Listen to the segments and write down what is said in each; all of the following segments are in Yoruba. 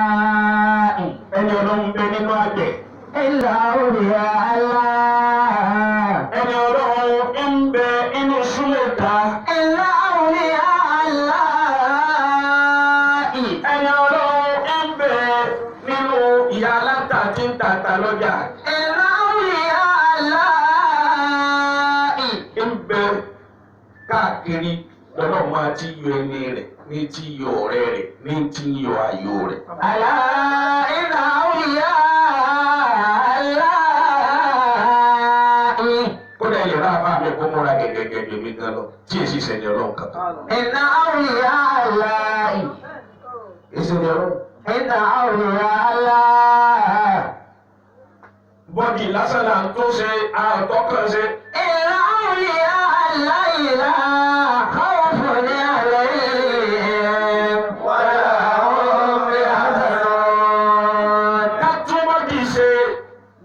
Allah. Ẹni Ọlọ́run bẹ nínú àgbẹ̀. Illa awliya Allah. Ẹni Ọlọ́run ń bẹ inú súnmẹ́ta. Illa awliya Allah. Ẹni Ọlọ́run ń bẹ nínú ìyá aláta tí ń tàtà lọ́jà. Illa awliya Allah. Ń bẹ káàkiri lọ́nà máa ti yọ ẹni rẹ̀ ní ti yọ ọ̀rẹ́ rẹ̀ ní ti yọ ayò rẹ̀. Ala inna awliya Allah. Kódà ilẹ̀ náà bá mi kó múra gẹ́gẹ́gẹ́ mi gan lọ tí èsì sẹ́ni Ọlọ́run kankan. Inna awliya Allah. Èsì ni Ọlọ́run. Inna awliya Allah. Bọ́dì lásán là ń tó ṣe àtọ́kàn ṣe. Inna awliya Allah la khawfun alayhim wa la hum yahzanun. Ká tún bọ́dì ṣe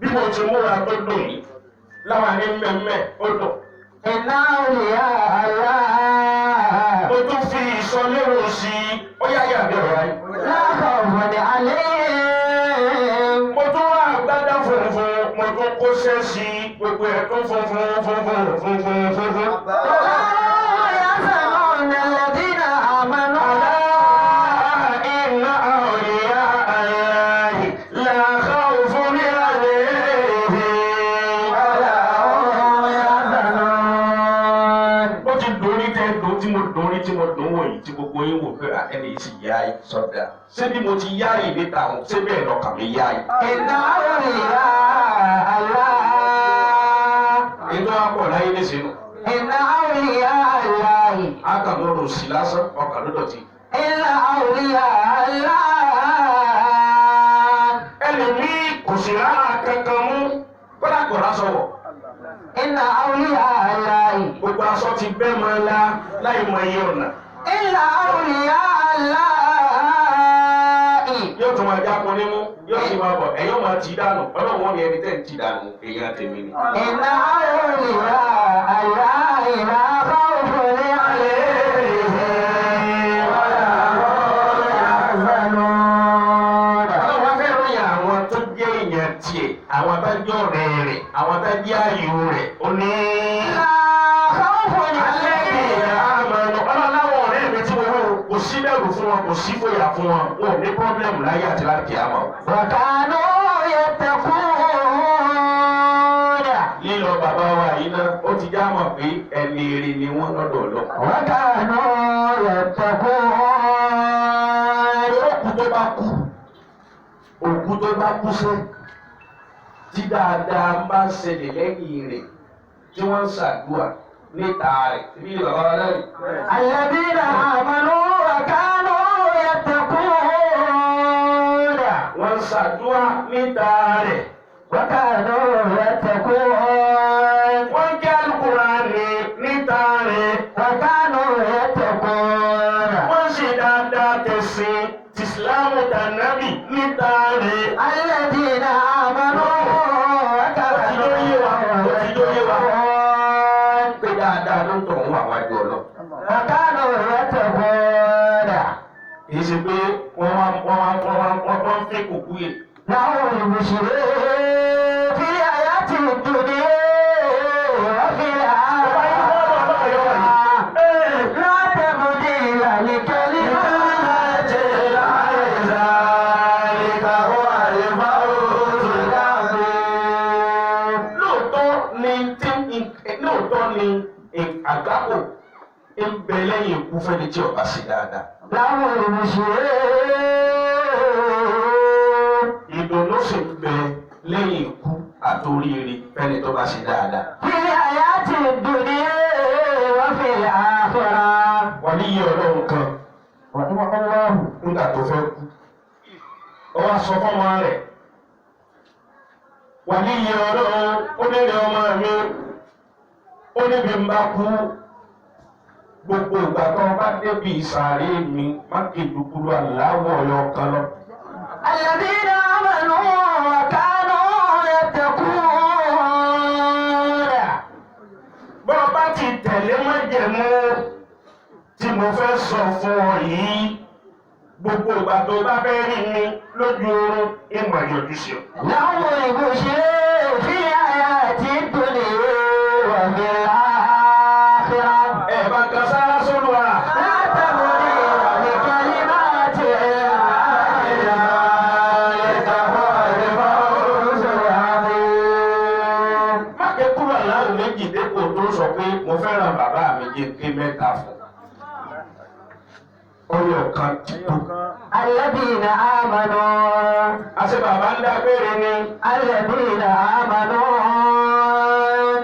bí mo ti múra tó dùn yìí. Láwọn ní mẹ́mẹ́ ó dùn. Inna awliya Allah Mo tún fi ìsọlérò sí i. Ó yá yàgbé ọ̀rọ̀ ayé. la khawfun alayhim. Mo tún wá àgbádá funfun, mo tún kó sẹ́ẹ̀sì gbogbo ẹ̀ tó funfun. ولا يحزنون الذين آمنوا. إن أولياء الله لا خوف عليهم ولا هم يحزنون. Ó ti dorí tẹ́ dùn tí mo dùn wọ̀nyí tí gbogbo yín wò pé ẹni yìí sì yá yìí sọ́dà. Ṣé bí mo ti yá yìí níta àwọn ṣé bẹ́ẹ̀ lọ́kàn mi yá yìí? إن أولياء الله. Ètò àpọ̀ láyé ní sínú. إن أولياء الله. Akàmọ́rò sí lásán ọkàn ló dọ̀tí. إن أولياء الله. Ẹlòmíì kò sí rárá kankan mú kódà kò lásán wọ̀. إن أولياء الله. Gbogbo aṣọ ti bẹ́ mọ́ ńlá láì mọ iye ọ̀nà. إن أولياء الله. Yóò tún máa jáko nímú, yóò sì máa bọ̀, ẹ̀yọ́ máa ti dànù, ọlọ́run wọn ni ẹni tẹ́ ń ti dànù, èèyàn tèmi ni. إن أولياء الله لا خوف عليهم ولا هم يحزنون. Ọlọ́run wá fẹ́ ròyìn àwọn tó jẹ́ èèyàn tiẹ̀, àwọn tó jẹ́ ọ̀rẹ́ rẹ̀, àwọn tó jẹ́ ayò rẹ̀, ó ní. لا خوف عليهم. Ọlọ́run láwọn ọ̀rẹ́ mi tí mo wọ́n kò sí bẹ̀rù fún wọn, kò sí fòyà fún wọn, wọn ò ní pọ́blẹ́mù láyé àti láti àmọ́. وكانوا يتقون. Lílọ bàbá wa yìí náà, ó ti já mọ̀ pé ẹni èrè ni wọ́n lọ́dọ̀ lọ. وكانوا يتقون. Òkú tó bá kú sẹ́, tí dáadáa ń bá ṣẹlẹ̀ lẹ́yìn rẹ̀, tí wọ́n ń ṣàdúrà níta rẹ̀, bí ilé bàbá wa lẹ́yìn. الذين آمنوا وكانوا يتقون. Wọ́n ń ṣàdúrà níta rẹ̀. وكانوا يتقون. Wọ́n ń kẹ́ Al-Kùránì níta rẹ̀. وكانوا يتقون. Wọ́n ṣe dáadáa tẹ̀sìn tìsílámù tànàbì níta rẹ̀. الذين آمنوا وكانوا يتقون. Pé dáadáa ló ń tọ̀ wọ́n àwọn àjọ lọ. وكانوا يتقون. Kì í ṣe pé wọ́n fi kùkú yẹ. لهم البشرى في الحياة الدنيا وفي الآخرة. لا تبديل لكلمات الله ذلك هو الفوز العظيم. Lóòótọ́ ni àgbákò ń bẹ lẹ́yìn ikú fẹ́ni tí ọba sí dáadáa. لهم البشرى. Ìdùnnú sì ń bẹ lẹ́yìn ikú àtòríire fẹ́ni tó bá sí dáadáa. في الحياة الدنيا وفي الآخرة. Wọ́n ní iye ọlọ́run kan رحمه الله. nígbà tó fẹ́ kú. Ó wá sọ fọ́mọ rẹ̀. Wọ́n ní iye ọlọ́run ó léèrè ọmọ mi. Ó níbi ń bá kú. Gbogbo ìgbà tó bá débi ìsàárè mi, má kéjúkúrú aláwọ̀ ọ̀yọ́ kan lọ. الذين آمنوا وكانوا يتقون. Bọ́ọ̀ bá ti tẹ̀lé májẹ̀mú tí mo fẹ́ sọ fún ọ yìí, gbogbo ìgbà tó bá fẹ́ rí mi lójú oorun ìmọ̀ ìyọjú sí ọ. لهم البشرى في الحياة الدنيا وفي الآخرة. ẹ bá kan sára sólù wa. لا تبديل لكلمات الله ذلك هو الفوز العظيم. má ké kúrò láàrú méjì dépò tó sọ pé mo fẹ́ràn bàbá mi jẹ́ ké mẹ́ta fún. ọyọ kan ti tó. الذين آمنوا àṣẹ bàbá ń dágbére ni. الذين آمنوا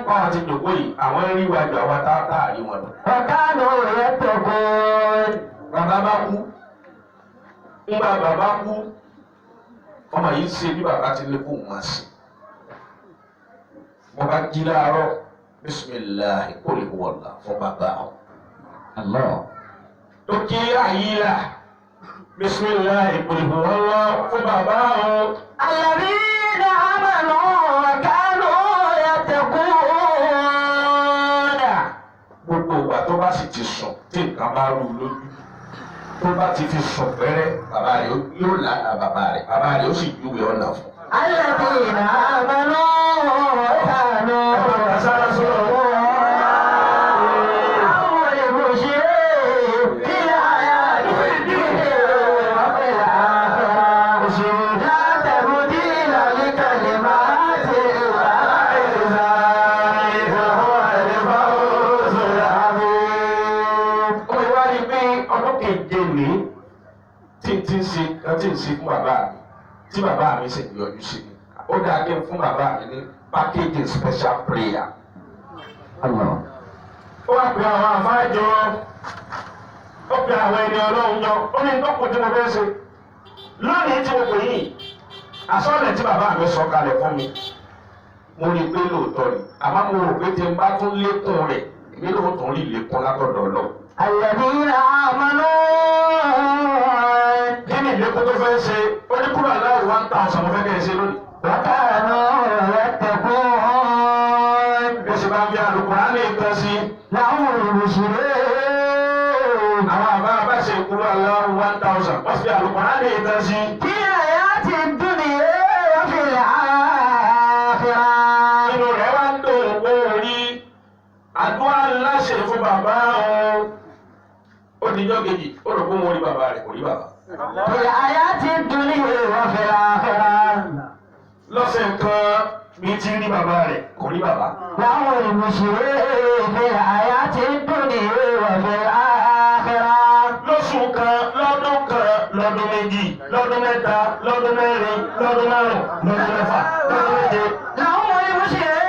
wọ́n ti dògbò yìí àwọn rí wájú àwọn táàtà rí wọn lọ. وكانوا يتقون. bàbá bá kú ńgbà bàbá kú ọmọ yìí ṣe bí bàbá ti lé kó wọn sí. mo bá jí láàárọ̀ bisimilahi qul huwallah fún bàbá o. الله. tó kí àyílà bisimilahi qul huwallah fún bàbá o. الذين آمنوا وكانوا يتقون. gbogbo ìgbà tó bá sì ti sùn tí nǹkan bá rú lójú tó bá ti fi sùn pẹ́rẹ́ bàbá rẹ̀ yóò lára bàbá rẹ̀ ó sì júwe ọ̀nà fún. الذين آمنوا وكانوا يتقون. لهم البشرى في الحياة الدنيا وفي الآخرة. لا تبديل لكلمات الله ذلك هو الفوز العظيم. ó wá rí pé ọdún keje ní tí ń ṣe fún bàbá mi tí bàbá mi sì yọjú sí mi ó dáa kí n fún bàbá mi ní package special prayer. الله. ó wá pe àwọn àfáàjọ ó pe àwọn ẹni ọlọ́run jọ ó ní tọ́kù tí mo fẹ́ ṣe lónìí tí mo pè yìí àsọ̀lẹ̀ tí bàbá mi sọ kalẹ̀ fún mi mo rí i pé lóòótọ́ ni àmọ́ mo rò pé tí n bá tún lékún rẹ̀ èmi ló tún rí lékún látọ̀dọ̀ lọ. الذين آمنوا. kí ni ìlékún tó fẹ́ ṣe ó ní kúrò aláwọ̀ 1000 mo fẹ́ kẹ́ ẹ ṣe lónìí. وكانوا يتقون. bí ó ṣe bá ń fi Al-Qur'ani nǹkan sí لهم البشرى àwọn àbá abáṣe kúrò aláwọ̀ 1000 wọ́n fi Al-Qur'ani nǹkan sí. في الحياة الدنيا وفي الآخرة. inú rẹ̀ wá ń dùn pé orí àdúrà ńlá ṣe fún bàbá òun ó dijọ́ kejì ó rò pé mo rí bàbá rẹ̀ kò rí bàbá. في الحياة الدنيا وفي الآخرة. lọ́sẹ̀ kan bí ti rí bàbá rẹ̀ kò rí bàbá. لهم البشرى في الحياة الدنيا وفي الآخرة. lóṣù kan lọ́dún méjì lọ́dún mẹ́ta lọ́dún mẹ́rin lọ́dún márùn lọ́dún mẹ́fà lọ́dún méje. لهم البشرى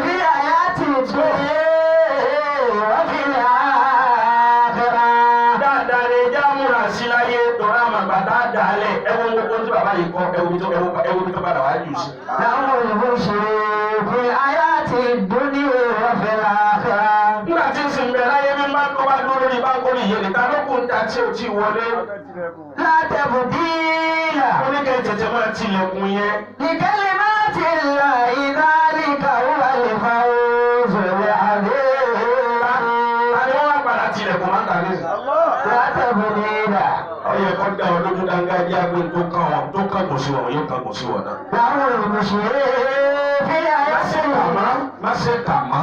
في الحياة الدنيا وفي الآخرة. dáadáa ni ẹja múra sí láyé tọ́ra àmàgbà dáadáa lẹ̀ ẹ̀wọ̀n gbogbo tí bàbá yìí kọ́ ẹ̀wọ̀n tó padà wá jù sí. لهم البشرى في الحياة الدنيا وفي الآخرة. nígbà tí ń sin bẹ láyé bí máa ń kọ́ bá dúró lórí báńkò ní ìyẹn nìkan ló kù ń ta tí ò tí wọlé. لا تبديل ó ní kẹ́ tètè máa tilẹ̀kùn yẹn. لكلمات الله ذلك هو الفوز العظيم. àní wọ́n wá padà tilẹ̀kùn máa ń tà ní. لا تبديل ọyẹ kọ́ da wọn lójú dáńgájí agbé tó kàn wọn tó kàn kò sí wọn yóò kàn kò sí wọn náà. لهم البشرى في الحياة má ṣe kà mọ́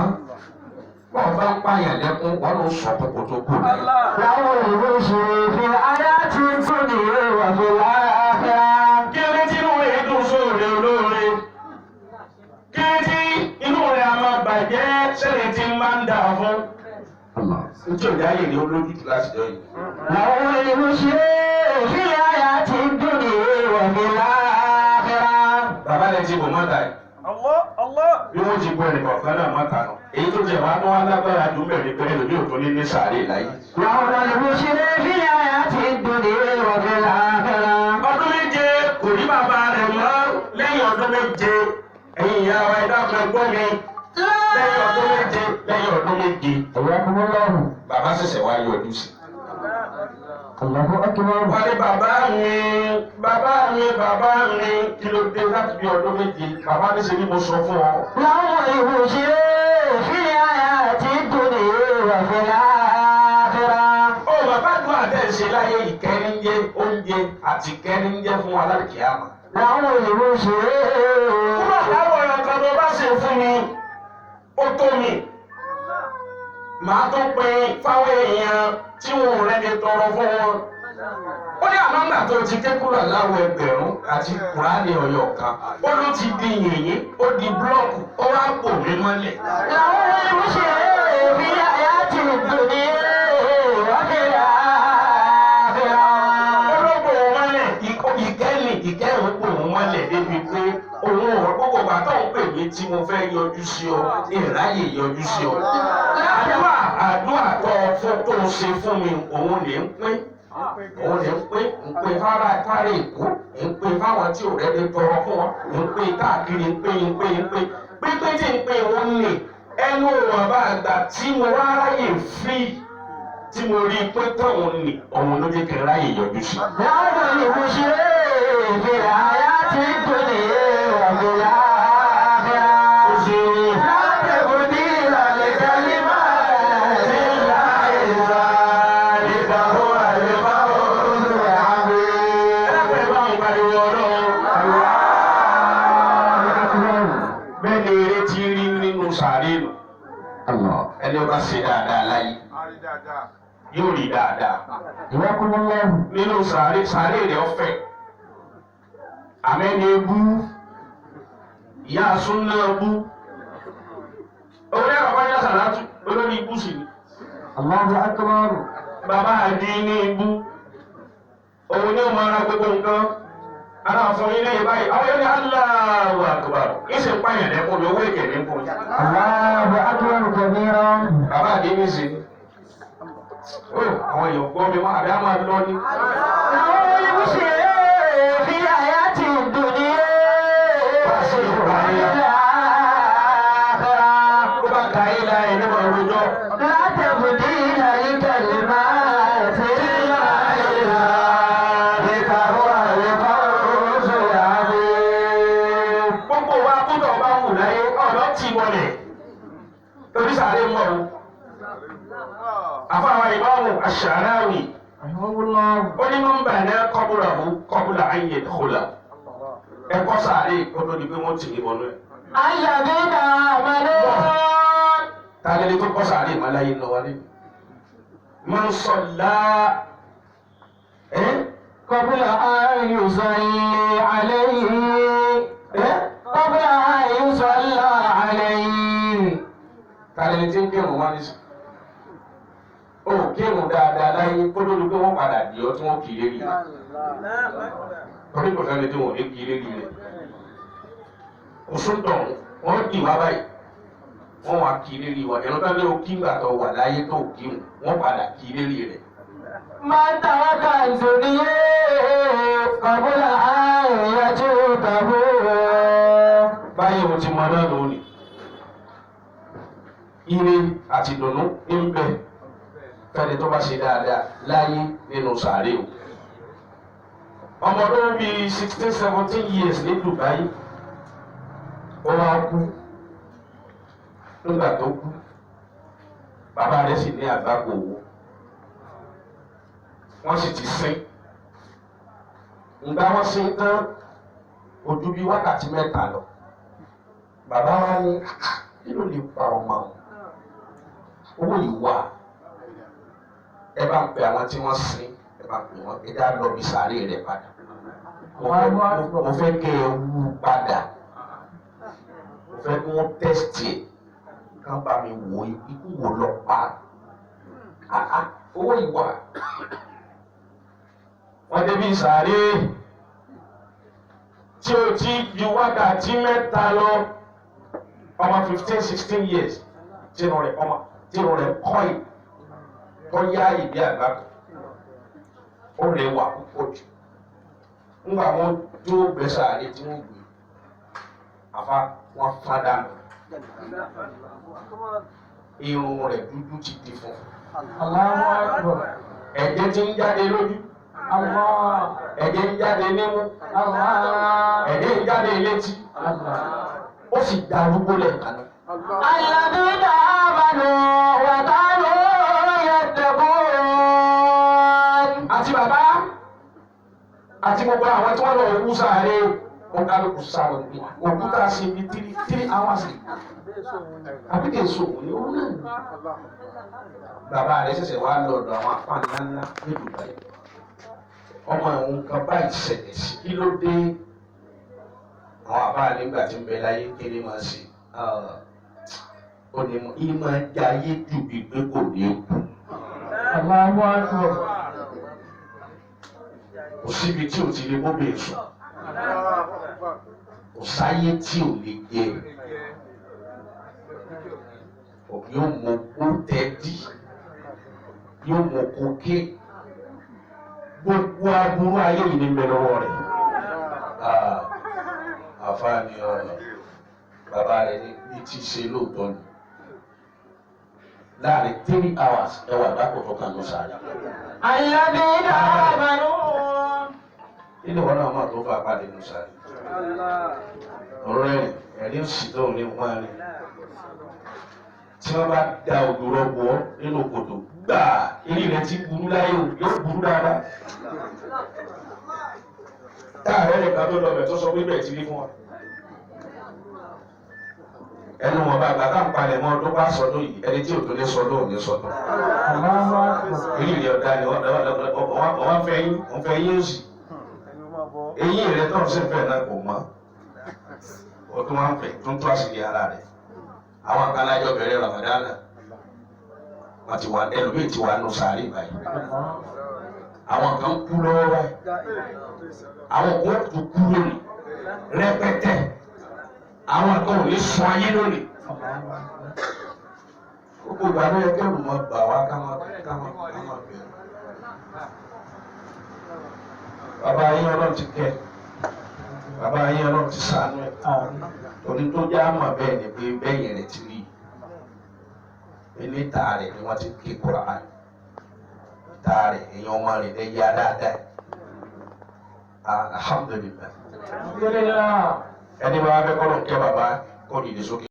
wọ́n bá ń pààyàn lẹ́kún wọ́n ló sọ kókó tó kù láyé. لهم البشرى في الحياة الدنيا وفي الآخرة. kí ló dé tí inú rẹ̀ dùn sóòrè olóore kí ló dé tí inú rẹ̀ a máa bàjẹ́ sẹ́lẹ̀ tí ń máa ń dà fún. nítorí òde ayé ni ó lójú jù láti jọ yìí. لهم البشرى في الحياة الدنيا وفي الآخرة. bàbá rẹ̀ ti bò mọ́ta yìí. bí wọ́n ti gbọ́ ẹnì kọ̀ọ̀kan náà mọ́ta nù. èyí tó jẹ́ wàá tó wá lágbára ju mẹ́rin pé ẹlòmí ò tó ní sàárè láyé. لهم البشرى في الحياة الدنيا وفي الآخرة. ọdún méje kò rí bàbá rẹ̀ mọ́ lẹ́yìn ọdún méje ẹ̀yin ìyá wa ẹ̀dá kan gbọ́ mi lẹ́yìn ọdún méje حياكم الله. bàbá ṣẹ̀ṣẹ̀ wá yọjú sí. الله أكبر. wọ́n ní bàbá mi kí ló dé láti bí ọdún méje bàbá ní ṣe ni mo sọ fún ọ. لهم البشرى في الحياة الدنيا وفي الآخرة. ó bàbá àdúrà dẹ̀ ṣe láyé ìkẹ́ni jẹ́ oúnjẹ àti kẹ́ni ń jẹ́ fún wa láti kíyàmá. لهم البشرى Kúrò láwọn ọ̀rọ̀ kan tó bá ṣe fún mi, ó tó mi. Màá tó pin fáwọn èèyàn tí wọn ò rẹ́ni tọrọ fún wọn. Ó ní àmọ́ ńgbà tó ti ké kúrò láwọn ẹgbẹ̀rún àti Kùránì ọ̀yọ̀ kan. Ó ló ti di yìnyín, ó di búlọ́ọ̀kù, ó wá bò mí mọ́lẹ̀. لهم البشرى في الحياة الدنيا وفي الآخرة. Olóògbé òun mọ́lẹ̀, ìkẹ́rù pò òun mọ́lẹ̀ débi pé òun ò gbogbo ìgbà tó ń pè mí tí mo fẹ́ yọjú sí ọ, ìráyè yọjú sí ọ. Àdúrà tó ṣe fún mi, òun lè ń pín. Òun lè ń pín fara Èkó, ń pín fáwọn tí ò rẹ́ni tọrọ fún wọn, ń pín káàkiri, ń pín. Pínpín tí ń pín òun lè ẹnu ọ̀bá àgbà tí mo wá ráyè free. Tí mo rí pé tóun ní òun ló jẹ́ kí n ráyè yọjú sí. لهم البشرى في الحياة الدنيا وفي الآخرة. لا تبديل لكلمات الله ذلك هو الفوز العظيم. Ẹgbẹ́ bá ń pariwo ọlọ́run. Bẹ́ẹ̀ ni eré ti rí nínú sàárè nù. Ẹni ó bá ṣe dáadáa láyé yóò rí dáadáa. Nínú sàárè rẹ̀ ọ̀fẹ́. Àmẹ́ni ebú, ìyá súnná ebú. Orí ẹ̀rọ bá yá sàlátù, olórí ibú sì ni. Allahu akbar. Bàbá àdí ní ibú. Òun ní ọmọ ara gbogbo nǹkan. Ara fún ilé ìbáyìí, àwọn yóò ní Allahu akbar. Ìṣe ń pààyàn lẹ́kùn mi, owó èkè ní kùn. Allahu akbar kabira. Bàbá àdí ní sí. Ó àwọn èèyàn gbọ́ mi wá, àbí á máa lọ ní. لهم البشرى في الحياة الدنيا وفي الآخرة. Ó bá ka ilé ayé ní mọ̀ lójọ́. لا تبديل لكلمات الله ذلك هو الفوز العظيم. Gbogbo wa kúndọ̀ bá wù láyé, ọ̀dọ́ tì wọlé. Torí sàárè mọ̀ o. Àfáwọn ìmáàmù Ash-Sha'rawi. Ó ní mọ́ ń bà ní qabla an yadkhula. Ẹ̀kọ́ sàárè kó tó di pé wọ́n tì í bọ̀nú ẹ̀. الذين آمنوا Tàlẹ́lẹ́ tó kọ́ sàárè máa láyé lọ wálé. Man salla قبل أن يصلي عليه قبل أن يصلى عليه. Tàlẹ́lẹ́ tí ń kírun wá ní sùn. Ó kírun dáadáa láyé kó tó di pé wọ́n padà dì ọ́ tí wọ́n kì í lérí rẹ̀. Torí kò sẹ́ni tí wọ́n ní kì í lérí rẹ̀. Òṣùntàn wọ́n dì wá báyìí. Wọ́n wá kì í lérí wa. Ẹ̀rọ tán lé o kí ńgbà tó wà láyé tó kírun. Wọ́n padà kì í lérí rẹ̀. من ترك الدنيا قبل أن يتوبه. Báyìí mo ti mọ náà lónìí. Ire àti ìdùnnú ń bẹ fẹ́ni tó bá ṣe dáadáa láyé nínú sàárè o. Ọmọ tó ń bí 16-17 years ní Dubai, ó wá kú. Nígbà tó kú, bàbá rẹ̀ sì ní àgbákò owó. Wọ́n sì ti sin. Ǹgbà wọ́n sin tán, ojú bí wákàtí mẹ́ta lọ. Bàbá wa ní kí ló lè pa ọmọ àwọn? Owó yìí wà. Ẹ bá ń pe àwọn tí wọ́n sin, ẹ bá ń pe wọn, ẹ dá lọ bí sàárè rẹ̀ padà. Mo fẹ́ kẹ́ ẹ wú padà. Mo fẹ́ kí wọ́n tẹ́sítì ẹ̀. Kán bá mi wò ikú wo lọ pa. Owó yìí wà. Wọ́n débi sàárè tí o ti ju wákàtí mẹ́ta lọ. Ọmọ 15-16 years tí irun rẹ̀ kọ́ yìí tó yá ìdí àgbà kan. Ó rẹwà púpọ̀ jù. Nígbà wọn tó gbé sàárè tí wọ́n gbé, àfa wọn fán dànù. Irun rẹ̀ dúdú ti di funfun. Ẹ̀jẹ̀ ti ń jáde lójú. Ẹ̀jẹ̀ ń jáde nímú. Ẹ̀jẹ̀ ń jáde létí. Ó sì darúgbó lẹ́ẹ̀kan náà. الذين آمنوا وكانوا يتقون. Àti bàbá àti gbogbo àwọn tí wọ́n lọ òkú sáré ọ̀kálùkù sáré òkúta sí ibi 3 hours àbí kì í sòwò ní òun náà. Bàbá rẹ̀ ṣẹ̀ṣẹ̀ wá lọ́dọ̀ àwọn afáàní ńlá ní Dubai. Ọmọ ìwọ̀n kan báyìí ṣẹlẹ̀ sí kí ló dé. Àwọn afáàní nígbà tí ń bẹ láyé kéré máa ṣe ó ní ìmọ̀ jayé jù bí pé kò ní kú. Kò síbi tí ò ti lè mú bèè sùn. Kò sáyé tí ò lè jẹ. Yóò mọ kó tẹ́tí, yóò mọ kó ké. Gbogbo aburú ayé yìí ní bẹ lọ́wọ́ rẹ̀. Àfáàní ọ̀rọ̀ bàbá rẹ̀ ní ti ṣe lóòótọ́ ni. Láàrin 3 hours ẹwà dákòtò kan ló sáré. Alladhina amanu. Ilé wọn náà máa tó fà pàdé ló sáré. Ọ̀rọ̀ ẹ̀rí òsì tó ní wọ́n rí. Tí wọ́n bá da òdòrò bọ̀ nínú kòtò gbàá eré rẹ̀ ti burú láyé o yóò burú dáadáa. Táàrẹ́ nìkan tó lọ bẹ̀ tó sọ pé bẹ́ẹ̀ ti rí fún wa. Ẹnu wọn bá gbàgbà ń palẹ̀ mọ́ ọdún bá sọdún yìí ẹni tí ò tó lé sọdún ò ní sọdún. Eré rẹ̀ ọ̀dà ni wọ́n fẹ́ yín òsì. Eyín rẹ̀ tó ń sẹ́fẹ̀ náà kò mọ́. Ó tún wá ń fẹ́ tó ń tó àṣírí ara rẹ̀. Àwọn kan lájọ bẹ̀rẹ̀ Ramadana wọ́n ti wà ẹlòmíì ti wà nù sàárì báyìí. Àwọn kan kú lọ́wọ́ báyìí. Àwọn kan tó kú lónìí rẹpẹtẹ. Àwọn kan ò ní sọ ayé lónìí. Gbogbo ìgbà ló yẹ kẹ́rù mọ́ bà wá ká máa bẹ̀rẹ̀. Bàbá yín Ọlọ́run ti kẹ́. Bàbá yín Ọlọ́run ti ṣàánú ẹ̀. Òní tó já mọ̀ bẹ́ẹ̀ ni pé bẹ́yìn rẹ̀ ti rí. Ilé tààrẹ̀ ni wọ́n ti ké Kùránì. Tààrẹ̀ èèyàn ọmọ rẹ̀ lè yá dáadáa. Alhamdulillah. Ẹni bá fẹ́ kọ́ ló ń kẹ́ bàbá kó dìde sókè.